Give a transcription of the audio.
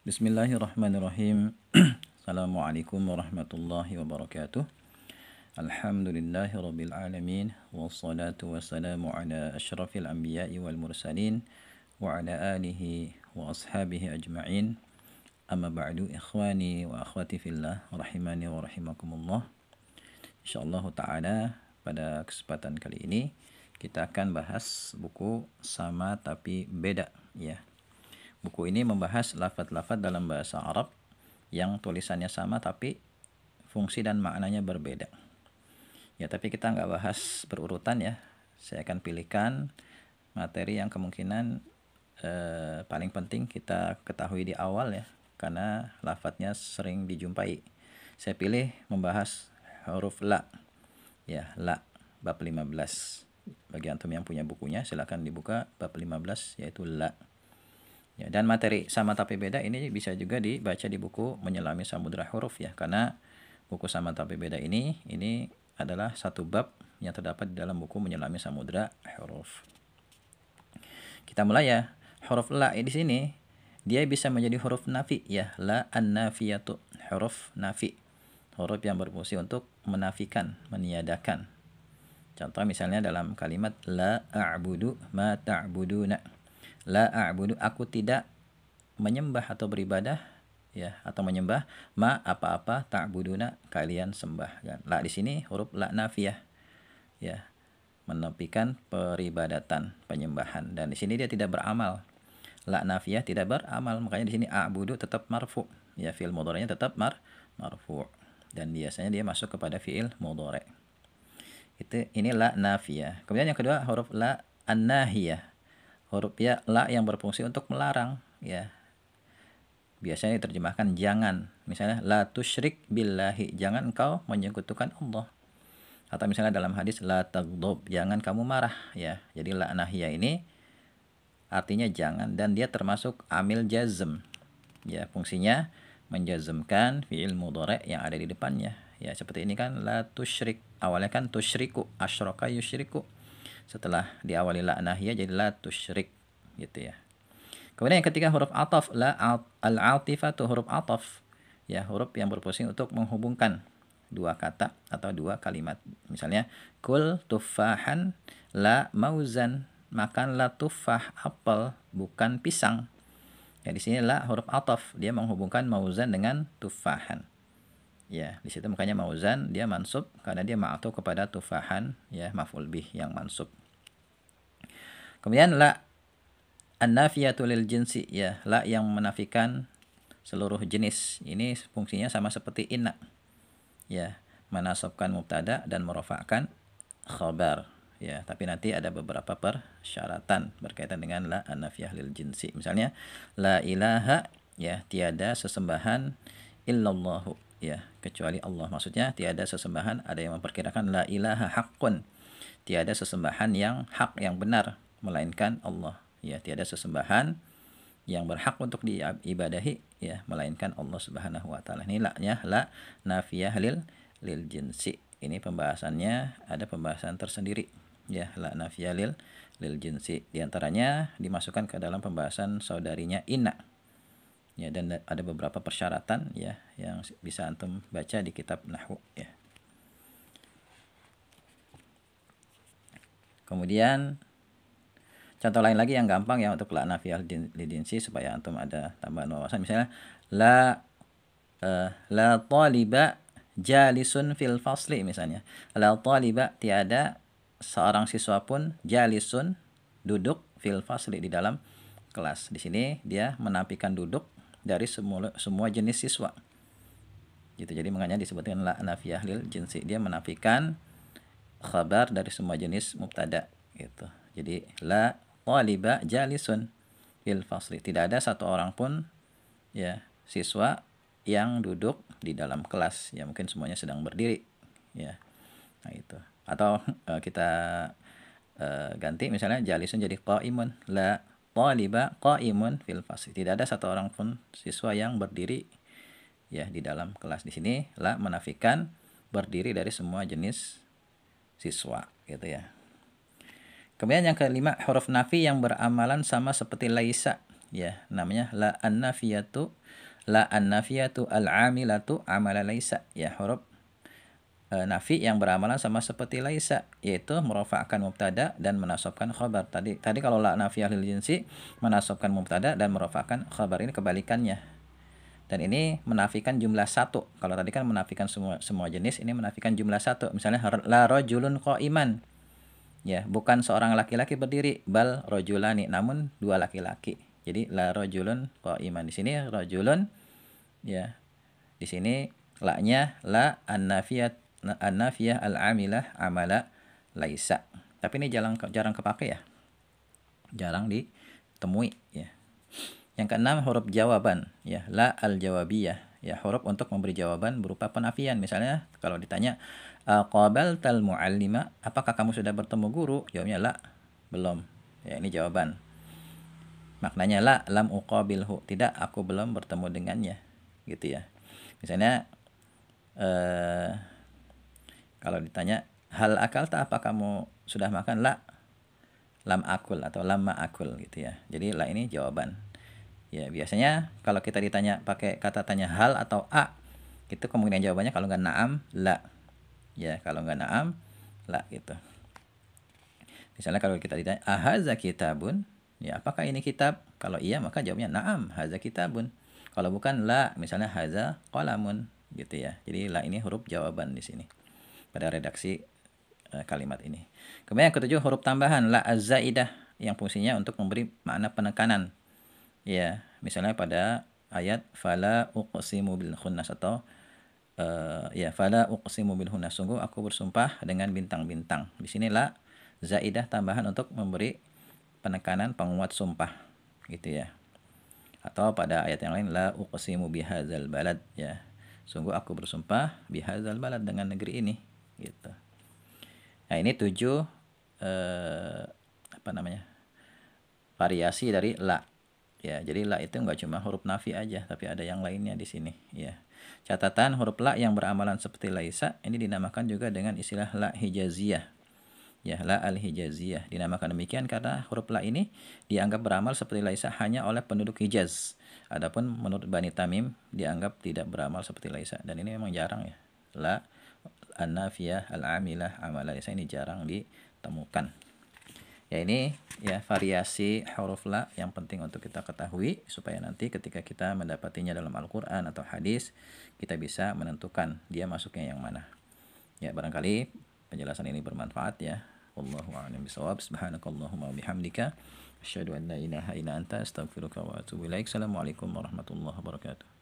Bismillahirrahmanirrahim. Assalamualaikum warahmatullahi wabarakatuh. Alhamdulillahi rabbil alamin. Wassalatu wassalamu ala asyrafil anbiya'i wal mursalin. Wa ala alihi wa ashabihi ajma'in. Amma ba'du ikhwani wa akhwati fillah. Rahimani wa rahimakumullah. InsyaAllah ta'ala pada kesempatan kali ini kita akan bahas buku Sama Tapi Beda, ya. Buku ini membahas lafaz-lafaz dalam bahasa Arab yang tulisannya sama tapi fungsi dan maknanya berbeda. Ya, tapi kita nggak bahas berurutan ya. Saya akan pilihkan materi yang kemungkinan paling penting kita ketahui di awal ya, karena lafaznya sering dijumpai. Saya pilih membahas huruf la. Ya, la bab 15. Bagi antum yang punya bukunya silakan dibuka bab 15 yaitu la. Ya, dan materi Sama Tapi Beda ini bisa juga dibaca di buku Menyelami Samudra Huruf ya, karena buku Sama Tapi Beda ini adalah satu bab yang terdapat di dalam buku Menyelami Samudra Huruf. Kita mulai ya. Huruf la di sini dia bisa menjadi huruf nafi ya, la an-nafiyatu, huruf nafi. Huruf yang berfungsi untuk menafikan, meniadakan. Contoh misalnya dalam kalimat la a'budu ma ta'buduna. La a'budu, aku tidak menyembah atau beribadah ya, atau menyembah ma apa-apa ta'buduna kalian sembah kan. La di sini huruf la nafiyah ya, menafikan peribadatan, penyembahan, dan di sini dia tidak beramal. La nafiyah tidak beramal, makanya di sini a'budu tetap marfu ya, fi'il mudhari'nya tetap marfu dan biasanya dia masuk kepada fi'il mudhari'. Ini la nafiyah. Kemudian yang kedua huruf la an-nahiyah. Huruf ya la yang berfungsi untuk melarang ya. Biasanya diterjemahkan jangan. Misalnya la tusyrik billahi, jangan engkau menyekutukan Allah. Atau misalnya dalam hadis la taghdab, jangan kamu marah ya. Jadi la nahiyah ini artinya jangan, dan dia termasuk amil jazm. Ya, fungsinya menjazmkan fi'il mudhari' yang ada di depannya. Ya, seperti ini kan la tusyrik. Awalnya kan tusyriku, asyraka yusyriku. Setelah diawali la nahiyah jadi la tusyrik gitu ya. Kemudian yang ketiga huruf ataf, la al-atifatu, huruf ataf ya, huruf yang berfungsi untuk menghubungkan dua kata atau dua kalimat. Misalnya kul tufahan la mauzan, makanlah tufah, apel bukan pisang. Ya, di sini la huruf ataf, dia menghubungkan mauzan dengan tufahan. Ya, di situ makanya mauzan dia mansub karena dia ma'tuf kepada tufahan ya, maf'ul bih yang mansub. Kemudian la an-nafiyatu lil jinsi ya, la yang menafikan seluruh jenis. Ini fungsinya sama seperti inna. Ya, menasabkan mubtada dan merofakkan khabar ya, tapi nanti ada beberapa persyaratan berkaitan dengan la an-nafiyah lil jinsi. Misalnya la ilaha ya, tiada sesembahan illallahu ya, kecuali Allah. Maksudnya tiada sesembahan, ada yang memperkirakan la ilaha haqqun, tiada sesembahan yang hak, yang benar, melainkan Allah ya, tiada sesembahan yang berhak untuk diibadahi ya, melainkan Allah Subhanahu wa taala. Ini la-nya la nafiyah lil jinsi. Ini pembahasannya ada pembahasan tersendiri ya, la nafiyah lil jinsi. Di antaranya dimasukkan ke dalam pembahasan saudarinya inna. Ya, dan ada beberapa persyaratan ya yang bisa antum baca di kitab nahwu ya. Kemudian contoh lain lagi yang gampang ya untuk la nafiyah lidinsi supaya antum ada tambahan wawasan. Misalnya la taliba jalisun fil fasli, misalnya la taliba, tiada seorang siswa pun, jalisun duduk, fil fasli di dalam kelas. Di sini dia menafikan duduk dari semua jenis siswa. Gitu. Jadi makanya disebutkan la nafiyah lil jinsi. Dia menafikan khabar dari semua jenis mubtada gitu. Jadi la taliba jalisun fil fasli. Tidak ada satu orang pun ya siswa yang duduk di dalam kelas. Ya, mungkin semuanya sedang berdiri ya. Nah, itu. Atau kita ganti misalnya jalisun jadi qaimun, la taliba qaimun fil fasli. Tidak ada satu orang pun siswa yang berdiri ya di dalam kelas. Di sini la menafikan berdiri dari semua jenis siswa gitu ya. Kemudian yang kelima huruf nafi yang beramalan sama seperti laisa ya, namanya la an-nafiyatu, la an-nafiyatu al-amilatu amala laisa, ya, huruf nafi yang beramalan sama seperti laisa, yaitu merofakkan mubtada dan menasabkan khabar. Tadi kalau la nafiyah lil jinsi menasabkan mubtada dan merofakkan khabar, ini kebalikannya. Dan ini menafikan jumlah satu. Kalau tadi kan menafikan semua jenis, ini menafikan jumlah satu. Misalnya la rajulun qa'iman. Ya, bukan seorang laki-laki berdiri, bal rajulani, namun dua laki-laki. Jadi la rajulun qa'iman. Di sini rajulun, ya. Di sini la-nya la an-nafiyah al-amilah amala laisa. Tapi ini jarang kepake ya. Jarang ditemui ya. Yang keenam huruf jawaban, ya, la al-jawabiyah, ya, huruf untuk memberi jawaban berupa penafian. Misalnya kalau ditanya qabaltal muallima, apakah kamu sudah bertemu guru? Jawabnya la, belum. Ya, ini jawaban. Maknanya la lam uqabilhu, tidak, aku belum bertemu dengannya, gitu ya. Misalnya kalau ditanya hal akalta, apa kamu sudah makan? La lam akul atau lam ma akul, gitu ya. Jadi la ini jawaban. Ya, biasanya kalau kita ditanya pakai kata tanya hal atau a, itu kemungkinan jawabannya kalau nggak naam, la. Ya, kalau nggak naam, la, gitu. Misalnya kalau kita ditanya, ahaza kitabun? Ya, apakah ini kitab? Kalau iya, maka jawabnya naam, haza kitabun. Kalau bukan, la, misalnya haza qalamun, gitu ya. Jadi la ini huruf jawaban di sini pada redaksi kalimat ini. Kemudian yang ketujuh huruf tambahan, la az-zaidah, yang fungsinya untuk memberi makna penekanan. Ya, misalnya pada ayat fala uqsimu bil khunnas atau ya fala uqsimu bil khunnas, sungguh aku bersumpah dengan bintang-bintang. Di sini la zaidah tambahan untuk memberi penekanan penguat sumpah, gitu ya. Atau pada ayat yang lain la uqsimu bihadzal balad, ya, sungguh aku bersumpah bihadzal balad, dengan negeri ini, gitu. Nah, ini 7 variasi dari la. Ya, jadi la itu nggak cuma huruf nafi aja, tapi ada yang lainnya di sini. Ya, catatan huruf la yang beramalan seperti laisa ini dinamakan juga dengan istilah la hijaziyah. Ya, la al-hijaziyah dinamakan demikian karena huruf la ini dianggap beramal seperti laisa hanya oleh penduduk Hijaz. Adapun menurut Bani Tamim dianggap tidak beramal seperti laisa, dan ini memang jarang ya. La an-nafiyah al-amilah amala laisa ini jarang ditemukan. Ya, ini ya variasi huruf la yang penting untuk kita ketahui supaya nanti ketika kita mendapatinya dalam Al-Qur'an atau hadis, kita bisa menentukan dia masuknya yang mana. Ya, barangkali penjelasan ini bermanfaat ya. Wallahu a'lam bishawab. Subhanakallahumma wa bihamdika asyhadu an la ilaha illa anta astaghfiruka wa atubu ilaik. Assalamualaikum warahmatullahi wabarakatuh.